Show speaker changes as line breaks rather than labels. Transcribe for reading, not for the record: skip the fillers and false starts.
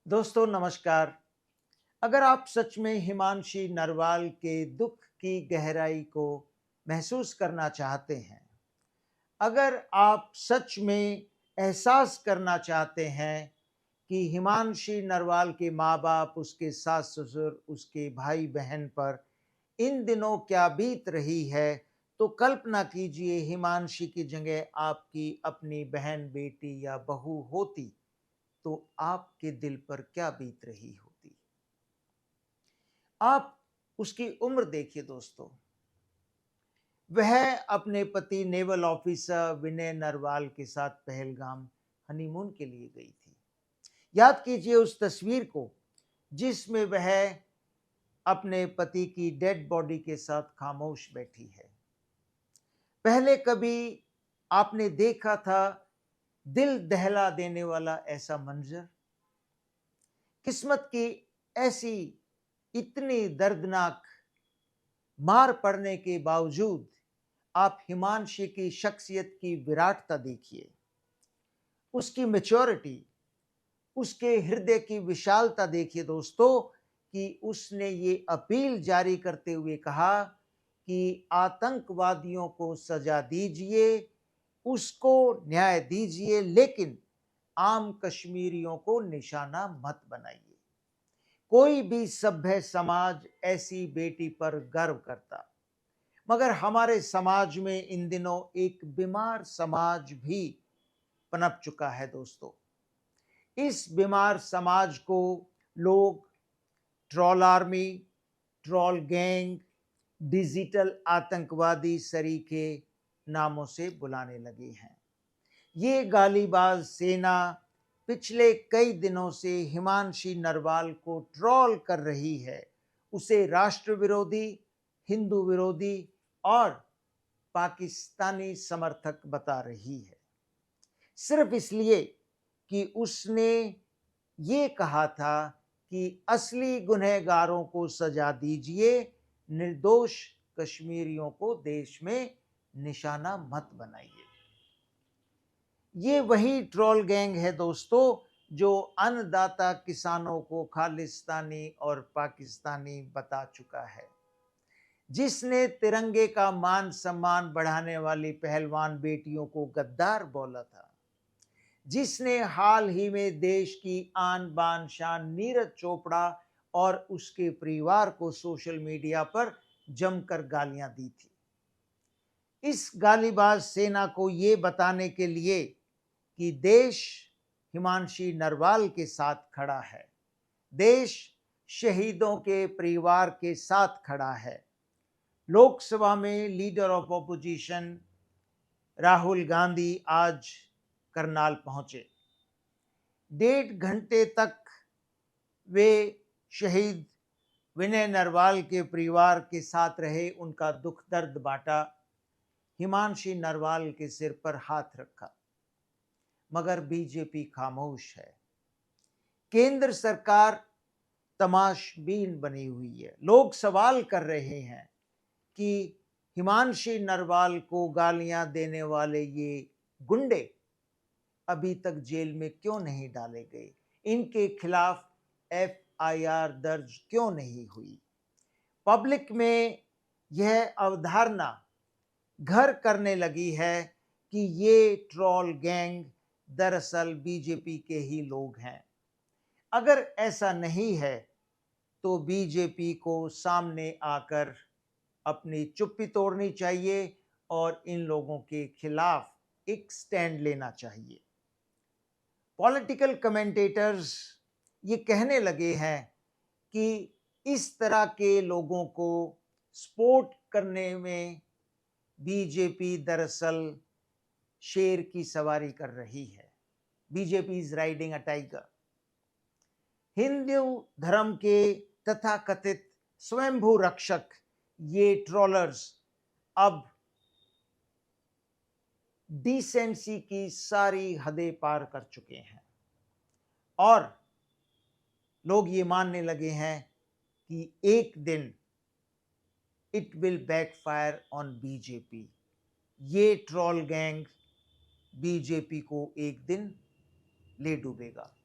दोस्तों नमस्कार। अगर आप सच में हिमांशी नरवाल के दुख की गहराई को महसूस करना चाहते हैं, अगर आप सच में एहसास करना चाहते हैं कि हिमांशी नरवाल के माँ-बाप, उसके सास-ससुर, उसके भाई-बहन पर इन दिनों क्या बीत रही है, तो कल्पना कीजिए हिमांशी की जगह आपकी अपनी बहन, बेटी या बहू होती, तो आपके दिल पर क्या बीत रही होती? आप उसकी उम्र देखिए दोस्तों। वह अपने पति नेवल ऑफिसर विनय नरवाल के साथ पहलगाम हनीमून के लिए गई थी। याद कीजिए उस तस्वीर को जिसमें वह अपने पति की डेड बॉडी के साथ खामोश बैठी है। पहले कभी आपने देखा था दिल दहला देने वाला ऐसा मंजर? किस्मत की ऐसी इतनी दर्दनाक मार पड़ने के बावजूद आप हिमांशी की शख्सियत की विराटता देखिए, उसकी मैच्योरिटी, उसके हृदय की विशालता देखिए दोस्तों, कि उसने ये अपील जारी करते हुए कहा कि आतंकवादियों को सजा दीजिए, उसको न्याय दीजिए, लेकिन आम कश्मीरियों को निशाना मत बनाइए। कोई भी सभ्य समाज ऐसी बेटी पर गर्व करता, मगर हमारे समाज में इन दिनों एक बीमार समाज भी पनप चुका है दोस्तों। इस बीमार समाज को लोग troll army, troll gang, digital आतंकवादी सरीखे नामों से बुलाने लगे हैं। ये गालीबाज सेना पिछले कई दिनों से हिमांशी नरवाल को ट्रोल कर रही है, उसे राष्ट्र विरोधी, हिंदू विरोधी और पाकिस्तानी समर्थक बता रही है, सिर्फ इसलिए कि उसने ये कहा था कि असली गुनहगारों को सजा दीजिए, निर्दोष कश्मीरियों को देश में निशाना मत बनाइए। ये वही ट्रोल गैंग है दोस्तों जो अन्नदाता किसानों को खालिस्तानी और पाकिस्तानी बता चुका है, जिसने तिरंगे का मान सम्मान बढ़ाने वाली पहलवान बेटियों को गद्दार बोला था, जिसने हाल ही में देश की आन बान शान नीरज चोपड़ा और उसके परिवार को सोशल मीडिया पर जमकर गालियां दी थी। इस गालीबाज सेना को ये बताने के लिए कि देश हिमांशी नरवाल के साथ खड़ा है, देश शहीदों के परिवार के साथ खड़ा है, लोकसभा में leader of opposition Rahul Gandhi आज करनाल पहुंचे। 1.5 घंटे तक वे शहीद विनय नरवाल के परिवार के साथ रहे, उनका दुख दर्द बांटा, हिमांशी नरवाल के सिर पर हाथ रखा, मगर बीजेपी खामोश है। केंद्र सरकार तमाशबीन बनी हुई है। लोग सवाल कर रहे हैं कि हिमांशी नरवाल को गालियां देने वाले ये गुंडे अभी तक जेल में क्यों नहीं डाले गए, इनके खिलाफ FIR दर्ज क्यों नहीं हुई। पब्लिक में यह अवधारणा घर करने लगी है कि ये ट्रोल गैंग दरअसल बीजेपी के ही लोग हैं। अगर ऐसा नहीं है तो बीजेपी को सामने आकर अपनी चुप्पी तोड़नी चाहिए और इन लोगों के खिलाफ एक स्टैंड लेना चाहिए। पॉलिटिकल कमेंटेटर्स ये कहने लगे हैं कि इस तरह के लोगों को सपोर्ट करने में बीजेपी दरअसल शेर की सवारी कर रही है। BJP is riding a tiger. Hindu धर्म के तथाकथित स्वयंभू रक्षक ये ट्रोलर्स अब डिसेंसी की सारी हदें पार कर चुके हैं और लोग ये मानने लगे हैं कि एक दिन it will backfire on BJP. ये ट्रोल गैंग बीजेपी को एक दिन ले डूबेगा।